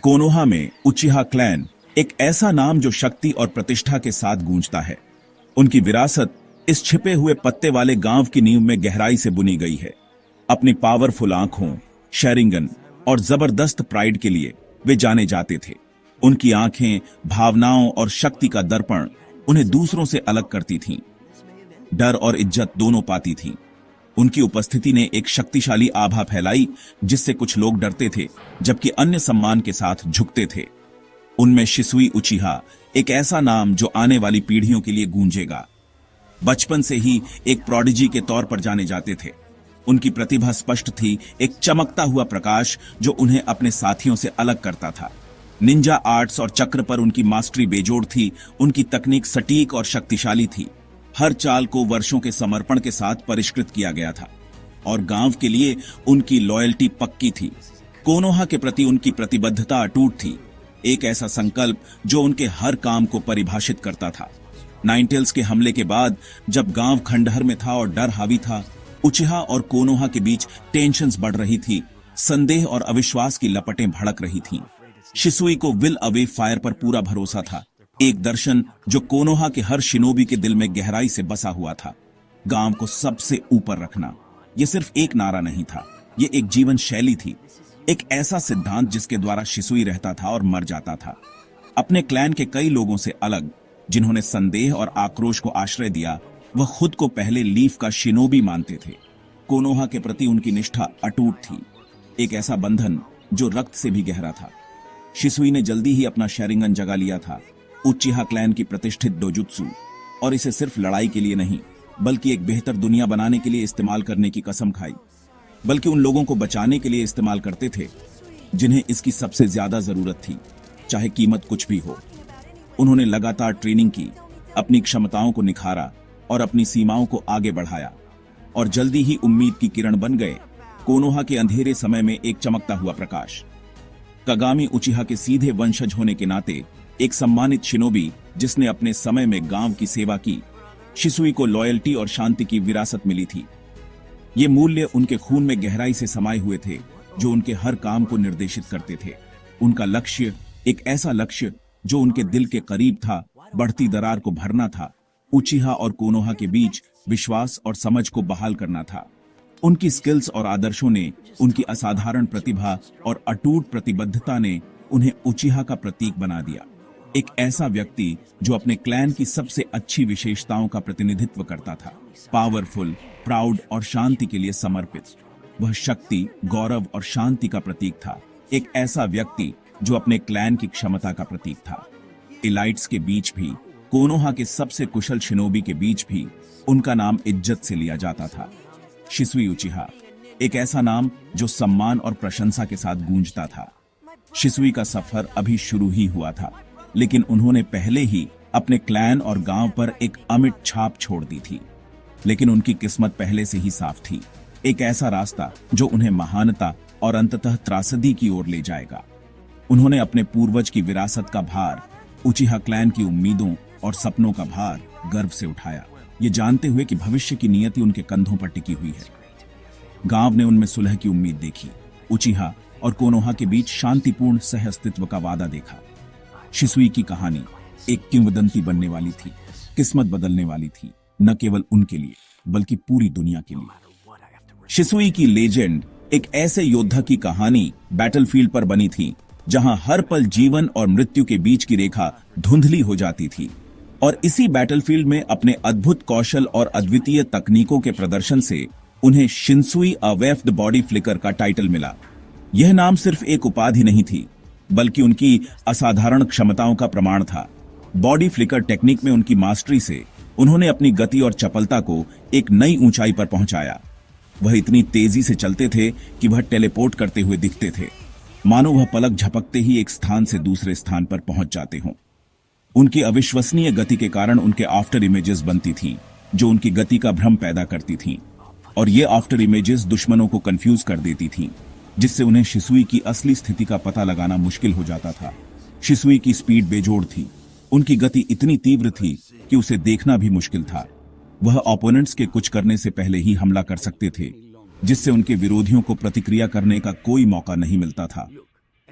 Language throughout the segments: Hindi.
कोनोहा में उचिहा क्लैन एक ऐसा नाम जो शक्ति और प्रतिष्ठा के साथ गूंजता है। उनकी विरासत इस छिपे हुए पत्ते वाले गांव की नींव में गहराई से बुनी गई है। अपनी पावरफुल आंखों, शेरिंगन और जबरदस्त प्राइड के लिए वे जाने जाते थे। उनकी आंखें भावनाओं और शक्ति का दर्पण उन्हें दूसरों से अलग करती थीं। डर और इज्जत दोनों पाती थीं। उनकी उपस्थिति ने एक शक्तिशाली आभा फैलाई जिससे कुछ लोग डरते थे जबकि अन्य सम्मान के साथ झुकते थे। उनमें शिसुई उचिहा एक ऐसा नाम जो आने वाली पीढ़ियों के लिए गूंजेगा। बचपन से ही एक प्रोडिजी के तौर पर जाने जाते थे। उनकी प्रतिभा स्पष्ट थी, एक चमकता हुआ प्रकाश जो उन्हें अपने साथियों से अलग करता था। निंजा आर्ट्स और चक्र पर उनकी मास्टरी बेजोड़ थी। उनकी तकनीक सटीक और शक्तिशाली थी। हर चाल को वर्षों के समर्पण के साथ परिष्कृत किया गया था और गांव के लिए उनकी लॉयल्टी पक्की थी। कोनोहा के प्रति उनकी प्रतिबद्धता अटूट थी, एक ऐसा संकल्प जो उनके हर काम को परिभाषित करता था। नाइनटेल्स के हमले के बाद जब गांव खंडहर में था और डर हावी था, उचिहा और कोनोहा के बीच टेंशन्स बढ़ रही थी। संदेह और अविश्वास की लपटें भड़क रही थीं। शिसुई को विल अवे फायर पर पूरा भरोसा था, एक दर्शन जो कोनोहा के हर शिनोबी के दिल में गहराई से बसा हुआ था। गांव को सबसे ऊपर रखना, यह सिर्फ एक नारा नहीं था, यह एक जीवन शैली थी, एक ऐसा सिद्धांत जिसके द्वारा शिसुई रहता था और मर जाता था। अपने क्लैन के कई लोगों से अलग, जिन्होंने संदेह और आक्रोश को आश्रय दिया, वह खुद को पहले लीफ का शिनोबी मानते थे। कोनोहा के प्रति उनकी निष्ठा अटूट थी, एक ऐसा बंधन जो रक्त से भी गहरा था। शिसुई ने जल्दी ही अपना शेरिंगन जगा लिया था, उचिहा क्लैन की प्रतिष्ठित डोजुत्सु, और इसे सिर्फ लड़ाई के लिए नहीं बल्कि एक बेहतर दुनिया बनाने के लिए इस्तेमाल करने की कसम खाई। बल्कि उन लोगों को बचाने के लिए इस्तेमाल करते थे जिन्हें इसकी सबसे ज्यादा जरूरत थी, चाहे कीमत कुछ भी हो। उन्होंने लगातार ट्रेनिंग की, अपनी क्षमताओं को निखारा और अपनी सीमाओं को आगे बढ़ाया, और जल्दी ही उम्मीद की किरण बन गए, कोनोहा के अंधेरे समय में एक चमकता हुआ प्रकाश। कागामी उचिहा के सीधे वंशज होने के नाते एक सम्मानित शिनोबी जिसने अपने समय में गांव की सेवा की, शिसुई को लॉयल्टी और शांति की विरासत मिली थी। ये मूल्य उनके खून में गहराई से समाये हुए थे जो उनके हर काम को निर्देशित करते थे। उनका लक्ष्य एक ऐसा लक्ष्य जो उनके दिल के करीब था, बढ़ती दरार को भरना था, उचिहा और कोनोहा के बीच विश्वास और समझ को बहाल करना था। उनकी स्किल्स और आदर्शों ने, उनकी असाधारण प्रतिभा और अटूट प्रतिबद्धता ने उन्हें उचिहा का प्रतीक बना दिया। एक ऐसा व्यक्ति जो अपने क्लैन की सबसे अच्छी विशेषताओं का प्रतिनिधित्व करता था, पावरफुल, प्राउड और शांति के लिए समर्पित। वह शक्ति, गौरव और शांति का प्रतीक था। एक ऐसा व्यक्ति जो अपने क्लैन की क्षमता का प्रतीक था। इलाइट्स के बीच भी, कोनोहा के सबसे कुशल शिनोबी के बीच भी उनका नाम इज्जत से लिया जाता था। शिसुई उचिहा, एक ऐसा नाम जो सम्मान और प्रशंसा के साथ गूंजता था। शिसुई का सफर अभी शुरू ही हुआ था, लेकिन उन्होंने पहले ही अपने क्लैन और गांव पर एक अमिट छाप छोड़ दी थी। लेकिन उनकी किस्मत पहले से ही साफ थी, एक ऐसा रास्ता जो उन्हें महानता और अंततः त्रासदी की ओर ले जाएगा। उन्होंने अपने पूर्वज की विरासत का भार, उचिहा क्लैन की उम्मीदों और सपनों का भार गर्व से उठाया, ये जानते हुए कि भविष्य की नियति उनके कंधों पर टिकी हुई है। गांव ने उनमें सुलह की उम्मीद देखी, उचिहा और कोनोहा के बीच शांतिपूर्ण सह अस्तित्व का वादा देखा। शिसुई की कहानी एक किंवदंती बनने वाली थी, किस्मत बदलने वाली थी, न केवल उनके लिए बल्कि पूरी दुनिया के लिए। शिसुई की लेजेंड एक ऐसे योद्धा की कहानी बैटलफील्ड पर बनी थी जहां हर पल जीवन और मृत्यु के बीच की रेखा धुंधली हो जाती थी, और इसी बैटलफील्ड में अपने अद्भुत कौशल और अद्वितीय तकनीकों के प्रदर्शन से उन्हें शिनसुई अ वेफ्ड बॉडी फ्लिकर का टाइटल मिला। यह नाम सिर्फ एक उपाधि नहीं थी बल्कि उनकी असाधारण क्षमताओं का प्रमाण था। बॉडी फ्लिकर टेक्निक में उनकी मास्टरी से उन्होंने अपनी गति और चपलता को एक नई ऊंचाई पर पहुंचाया। वह इतनी तेजी से चलते थे कि वह टेलीपोर्ट करते हुए दिखते थे, मानो वह पलक झपकते ही एक स्थान से दूसरे स्थान पर पहुंच जाते हों। उनकी अविश्वसनीय गति के कारण उनके आफ्टर इमेजेस बनती थीं, जो उनकी गति का भ्रम पैदा करती थीं, और ये आफ्टर इमेजेस दुश्मनों को कंफ्यूज कर देती थीं, जिससे उन्हें शिसुई की असली स्थिति का पता लगाना मुश्किल हो जाता था। शिसुई की स्पीड बेजोड़ थी, उनकी गति इतनी तीव्र थी कि उसे देखना भी मुश्किल था। वह ओपोनेंट्स के कुछ करने से पहले ही हमला कर सकते थे, जिससे उनके विरोधियों को प्रतिक्रिया करने का कोई मौका नहीं मिलता था।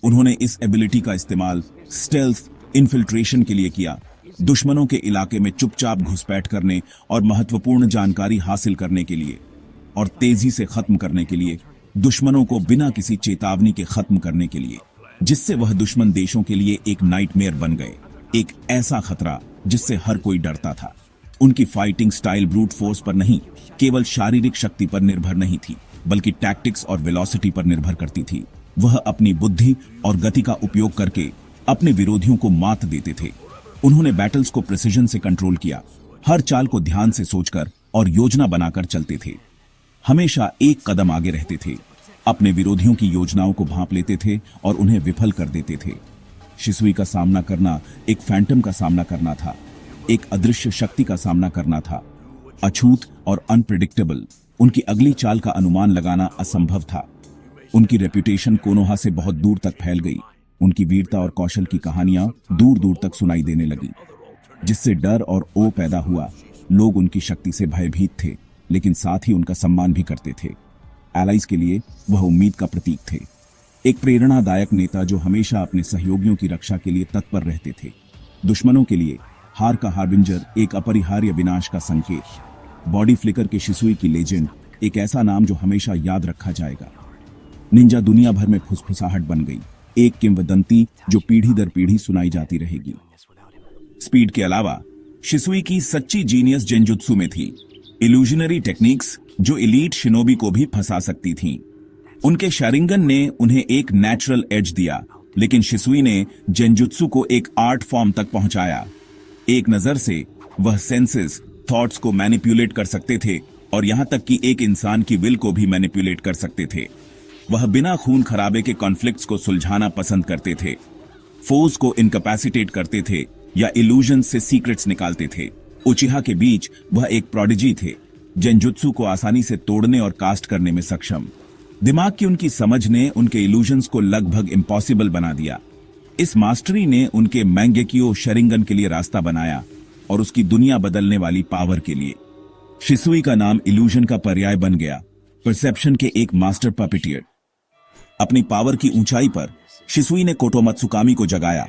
उन्होंने इस एबिलिटी का इस्तेमाल स्टेल्थ इन्फिल्ट्रेशन के लिए किया, दुश्मनों के इलाके में चुपचाप घुसपैठ करने और महत्वपूर्ण जानकारी हासिल करने के लिए, और तेजी से खत्म करने के लिए, दुश्मनों को बिना किसी चेतावनी के खत्म करने के लिए, जिससे वह दुश्मन देशों के लिए एक नाइटमेयर बन गए, एक ऐसा खतरा जिससे हर कोई डरता था। उनकी फाइटिंग स्टाइल ब्रूट फोर्स पर नहीं, केवल शारीरिक शक्ति पर निर्भर नहीं थी, बल्कि टैक्टिक्स और वेलोसिटी पर निर्भर करती थी। वह अपनी बुद्धि और गति का उपयोग करके अपने विरोधियों को मात देते थे। उन्होंने बैटल्स को प्रिसिजन से कंट्रोल किया, हर चाल को ध्यान से सोचकर और योजना बनाकर चलते थे। हमेशा एक कदम आगे रहते थे, अपने विरोधियों की योजनाओं को भांप लेते थे और उन्हें विफल कर देते थे। शिसुई का सामना करना एक फैंटम का सामना करना था, एक अदृश्य शक्ति का सामना करना था, अछूत और अनप्रेडिक्टेबल। उनकी अगली चाल का अनुमान लगाना असंभव था। उनकी रेपुटेशन कोनोहा से बहुत दूर तक फैल गई। उनकी वीरता और कौशल की कहानियां दूर दूर तक सुनाई देने लगी, जिससे डर और ओ पैदा हुआ। लोग उनकी शक्ति से भयभीत थे, लेकिन साथ ही उनका सम्मान भी करते थे। एलाइज के लिए वह उम्मीद का प्रतीक थे, एक प्रेरणादायक नेता जो हमेशा अपने सहयोगियों की रक्षा के लिए तत्पर रहते थे। दुश्मनों के लिए हार का हार्बिंजर, एक अपरिहार्य विनाश का संकेत। बॉडी फ्लिकर के शिसुई की लेजेंड, एक ऐसा नाम जो हमेशा याद रखा जाएगा। निंजा दुनिया भर में फुसफुसाहट बन गई, एक किंवदंती जो पीढ़ी दर पीढ़ी सुनाई जाती रहेगी। स्पीड के अलावा शिसुई की सच्ची जीनियस जेंजुत्सु में थी, इल्यूजनरी टेक्निक्स जो एलीट शिनोबी को भी फंसा सकती थीं। उनके शारिंगन ने उन्हें एक नेचुरल एज दिया, लेकिन शिसुई ने जेंजुत्सु को एक आर्ट फॉर्म तक पहुंचाया। एक नजर से वह सेंसेस, थॉट्स को मैनिपुलेट कर सकते थे और यहां तक कि एक इंसान की विल को भी मैनिपुलेट कर सकते थे। वह बिना खून खराबे के कॉन्फ्लिक्ट्स को सुलझाना पसंद करते थे, फोर्स को इनकैपेसिटेट करते थे या इल्यूजन से सीक्रेट्स निकालते थे। उचिहा के बीच वह एक प्रोडिजी थे, जेंजुत्सु को आसानी से तोड़ने और कास्ट करने में सक्षम। दिमाग की उनकी समझ ने उनके इल्यूजन्स को लगभग इम्पॉसिबल बना दिया। इस मास्टरी ने उनके मैंगेकियो शरिंगन के लिए रास्ता बनाया और उसकी दुनिया बदलने वाली पावर के लिए। शिसुई का नाम इल्यूजन का पर्याय बन गया, परसेप्शन के एक मास्टर पपेटियर। अपनी पावर की ऊंचाई पर शिसुई ने कोटोमात्सुकामी को जगाया,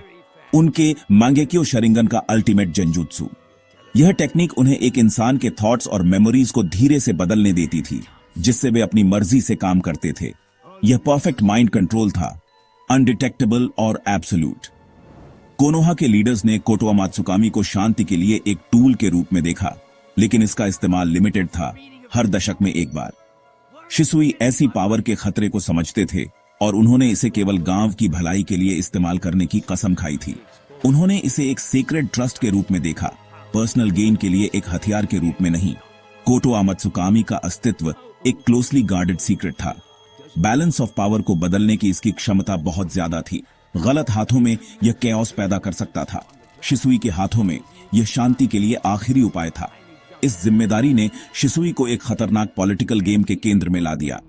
उनके मैंगेकियो शरिंगन का अल्टीमेट जेंजुत्सु। यह टेक्निक उन्हें एक इंसान के थॉट्स और मेमोरीज को धीरे से बदलने देती थी, जिससे वे अपनी मर्जी से काम करते थे। यह परफेक्ट माइंड कंट्रोल था, अनडिटेक्टेबल और एब्सोल्यूट। कोनोहा के लीडर्स ने कोटोमात्सुकामी को शांति के लिए एक टूल के रूप में देखा, लेकिन इसका इस्तेमाल लिमिटेड था, हर दशक में एक बार। शिसुई ऐसी पावर के खतरे को समझते थे और उन्होंने इसे केवल गांव की भलाई के लिए इस्तेमाल करने की कसम खाई थी। उन्होंने इसे एक सीक्रेट ट्रस्ट के रूप में देखा, पर्सनल गेन के लिए एक हथियार के रूप में नहीं। कोटोमात्सुकामी का अस्तित्व एक क्लोजली गार्डेड सीक्रेट था। बैलेंस ऑफ पावर को बदलने की इसकी क्षमता बहुत ज्यादा थी। गलत हाथों में यह कैओस पैदा कर सकता था, शिसुई के हाथों में यह शांति के लिए आखिरी उपाय था। इस जिम्मेदारी ने शिसुई को एक खतरनाक पॉलिटिकल गेम के केंद्र में ला दिया।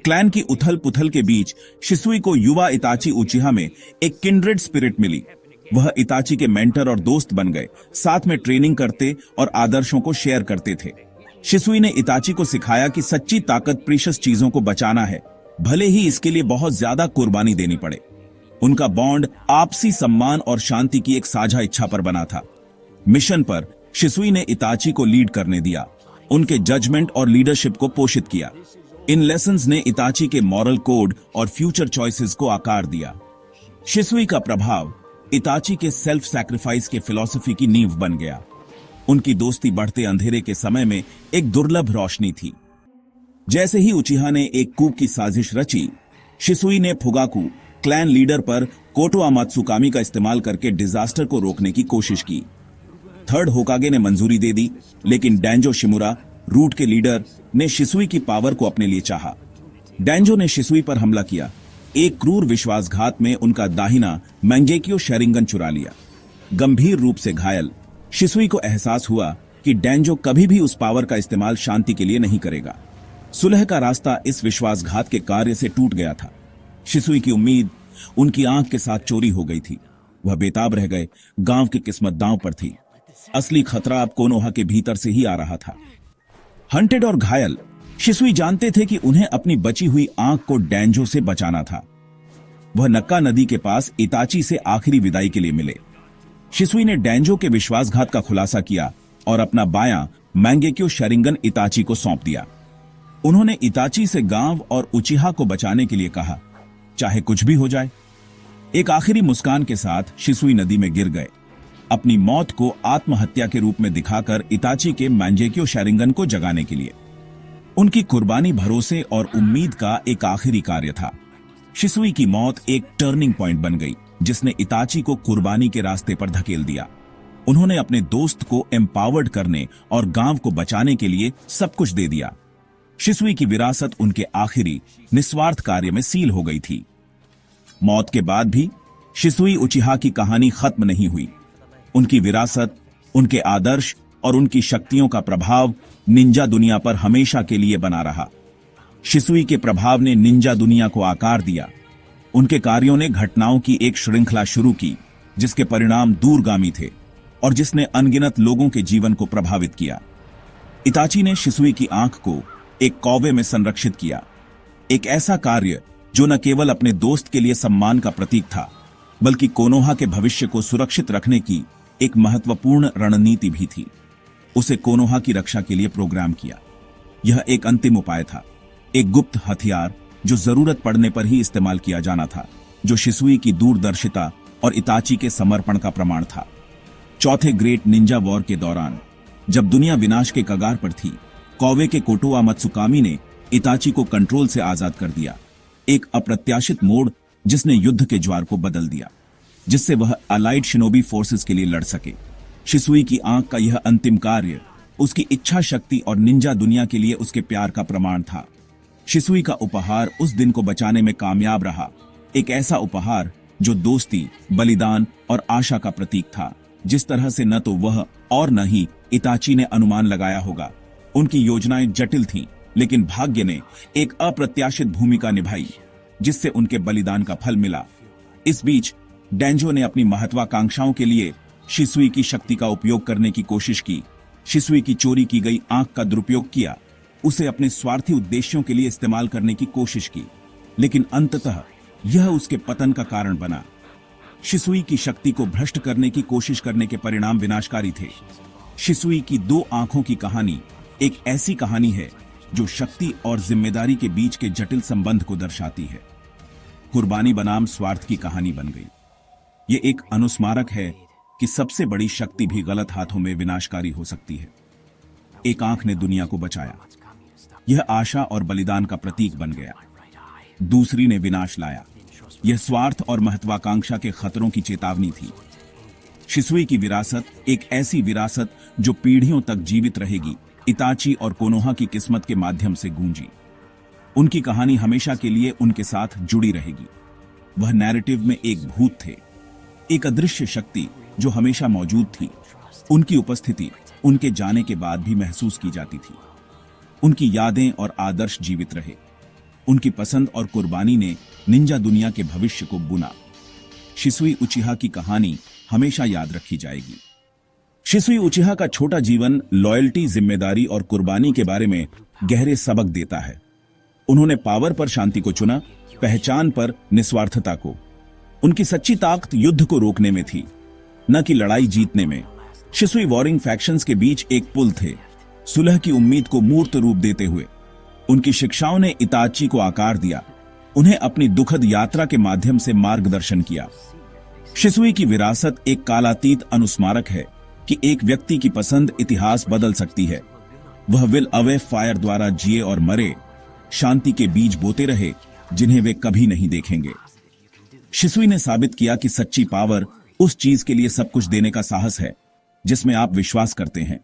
क्लैन की उथल पुथल के बीच शिसुई को युवा इताची उचिहा में एक किंड्रेड स्पिरिट मिली। वह इताची के मेंटर और दोस्त बन गए, साथ में ट्रेनिंग करते और आदर्शों को शेयर करते थे। शिसुई ने इताची को सिखाया कि सच्ची ताकत प्रीशियस चीजों को बचाना है, भले ही इसके लिए बहुत ज्यादा कुर्बानी देनी पड़े। उनका बॉन्ड आपसी सम्मान और शांति की एक साझा इच्छा पर बना था। मिशन पर शिसुई ने इताची को लीड करने दिया, उनके जजमेंट और लीडरशिप को पोषित किया। इन लेसन्स ने इताची के मॉरल कोड और फ्यूचर चॉइसेस को आकार दिया। शिसुई का प्रभाव इताची के सेल्फ सैक्रिफाइस के फिलॉसफी की नींव बन गया। उनकी दोस्ती बढ़ते अंधेरे के समय में एक दुर्लभ रोशनी थी। जैसे ही उचिहा ने एक कूप की साजिश रची, शिसुई ने फुगाकू क्लैन लीडर पर कोटोमात्सुकामी का इस्तेमाल करके डिजास्टर को रोकने की कोशिश की। थर्ड होकागे ने मंजूरी दे दी, लेकिन डैंजो शिमुरा, रूट के लीडर, ने शिसुई की पावर को अपने लिए चाहा। डैंजो ने शिसुई पर हमला किया, एक क्रूर विश्वासघात में उनका दाहिना मैंगेकियो शरिंगन चुरा लिया। गंभीर रूप से घायल शिसुई को एहसास हुआ कि डैंजो कभी भी उस पावर का इस्तेमाल शांति के लिए नहीं करेगा। सुलह का रास्ता इस विश्वासघात के कार्य से टूट गया था। शिसुई की उम्मीद उनकी आंख के साथ चोरी हो गई थी। वह बेताब रह गए, गांव की किस्मत दांव पर थी। असली खतरा अब कोनोहा के भीतर से ही आ रहा था। हंटेड और घायल शिसुई जानते थे कि उन्हें अपनी बची हुई आंख को डैंजो से बचाना था। वह नक्का नदी के पास इताची से आखिरी विदाई के लिए मिले। शिसुई ने डेंजो के विश्वासघात का खुलासा किया और अपना बायां मैंगेक्यो शरिंगन इताची को सौंप दिया। उन्होंने इताची से गांव और उचिहा को बचाने के लिए कहा, चाहे कुछ भी हो जाए। एक आखिरी मुस्कान के साथ शिसुई नदी में गिर गए, अपनी मौत को आत्महत्या के रूप में दिखाकर इताची के मैंगेक्यो शरिंगन को जगाने के लिए। उनकी कुर्बानी भरोसे और उम्मीद का एक आखिरी कार्य था। शिसुई की मौत एक टर्निंग पॉइंट बन गई, जिसने इताची को कुर्बानी के रास्ते पर धकेल दिया। उन्होंने अपने दोस्त को एम्पावर्ड करने और गांव को बचाने के लिए सब कुछ दे दिया। शिसुई की विरासत उनके आखिरी निस्वार्थ कार्य में सील हो गई थी। मौत के बाद भी शिसुई उचिहा की कहानी खत्म नहीं हुई। उनकी विरासत, उनके आदर्श और उनकी शक्तियों का प्रभाव निंजा दुनिया पर हमेशा के लिए बना रहा। शिसुई के प्रभाव ने निंजा दुनिया को आकार दिया। उनके कार्यों ने घटनाओं की एक श्रृंखला शुरू की, जिसके परिणाम दूरगामी थे और जिसने अनगिनत लोगों के जीवन को प्रभावित किया। इताची ने शिसुई की आंख को एक कौवे में संरक्षित किया, एक ऐसा कार्य जो न केवल अपने दोस्त के लिए सम्मान का प्रतीक था, बल्कि कोनोहा के भविष्य को सुरक्षित रखने की एक महत्वपूर्ण रणनीति भी थी। उसे कोनोहा की रक्षा के लिए प्रोग्राम किया। यह एक अंतिम उपाय था, एक गुप्त हथियार जो जरूरत पड़ने पर ही इस्तेमाल किया जाना था, जो शिसुई की दूरदर्शिता और इताची के समर्पण का प्रमाण था। चौथे ग्रेट निंजा वॉर के दौरान, जब दुनिया विनाश के कगार पर थी, कौवे के कोटोआ मत्सुकामी ने इताची को कंट्रोल से आजाद कर दिया। एक अप्रत्याशित मोड़ जिसने युद्ध के ज्वार को बदल दिया, जिससे वह अलाइड शिनोबी फोर्सेस के लिए लड़ सके। शिसुई की आंख का यह अंतिम कार्य उसकी इच्छा शक्ति और निंजा दुनिया के लिए उसके प्यार का प्रमाण था। शिसुई का उपहार उस दिन को बचाने में कामयाब रहा, एक ऐसा उपहार जो दोस्ती, बलिदान और आशा का प्रतीक था, जिस तरह से न तो वह और न ही इताची ने अनुमान लगाया होगा। उनकी योजनाएं जटिल थीं, लेकिन भाग्य ने एक अप्रत्याशित भूमिका निभाई, जिससे उनके बलिदान का फल मिला। इस बीच डेंजो ने अपनी महत्वाकांक्षाओं के लिए शिसुई की शक्ति का उपयोग करने की कोशिश की। शिसुई की चोरी की गई आंख का दुरुपयोग किया, उसे अपने स्वार्थी उद्देश्यों के लिए इस्तेमाल करने की कोशिश की, लेकिन अंततः यह उसके पतन का कारण बना। शिसुई की शक्ति को भ्रष्ट करने की कोशिश करने के परिणाम विनाशकारी थे। शिसुई की दो आंखों की कहानी एक ऐसी कहानी है जो शक्ति और जिम्मेदारी के बीच के जटिल संबंध को दर्शाती है। कुर्बानी बनाम स्वार्थ की कहानी बन गई। ये एक अनुस्मारक है कि सबसे बड़ी शक्ति भी गलत हाथों में विनाशकारी हो सकती है। एक आंख ने दुनिया को बचाया, यह आशा और बलिदान का प्रतीक बन गया। दूसरी ने विनाश लाया, यह स्वार्थ और महत्वाकांक्षा के खतरों की चेतावनी थी। शिसुई की विरासत एक ऐसी विरासत जो पीढ़ियों तक जीवित रहेगी, इताची और कोनोहा की किस्मत के माध्यम से गूंजी। उनकी कहानी हमेशा के लिए उनके साथ जुड़ी रहेगी। वह नैरेटिव में एक भूत थे, एक अदृश्य शक्ति जो हमेशा मौजूद थी। उनकी उपस्थिति उनके जाने के बाद भी महसूस की जाती थी। उनकी यादें और आदर्श जीवित रहे। उनकी पसंद और कुर्बानी ने निंजा दुनिया के भविष्य को बुना। शिसुई उचिहा की कहानी हमेशा याद रखी जाएगी। शिसुई उचिहा का छोटा जीवन लॉयल्टी, जिम्मेदारी और कुर्बानी के बारे में गहरे सबक देता है। उन्होंने पावर पर शांति को चुना, पहचान पर निस्वार्थता को। उनकी सच्ची ताकत युद्ध को रोकने में थी, न कि लड़ाई जीतने में। शिसुई वॉरिंग फैक्शंस के बीच एक पुल थे, सुलह की उम्मीद को मूर्त रूप देते हुए। उनकी शिक्षाओं ने इताची को आकार दिया, उन्हें अपनी दुखद यात्रा के माध्यम से मार्गदर्शन किया। शिसुई की विरासत एक कालातीत अनुस्मारक है कि एक व्यक्ति की पसंद इतिहास बदल सकती है। वह विल अवे फायर द्वारा जिए और मरे, शांति के बीज बोते रहे जिन्हें वे कभी नहीं देखेंगे। शिसुई ने साबित किया कि सच्ची पावर उस चीज के लिए सब कुछ देने का साहस है जिसमें आप विश्वास करते हैं।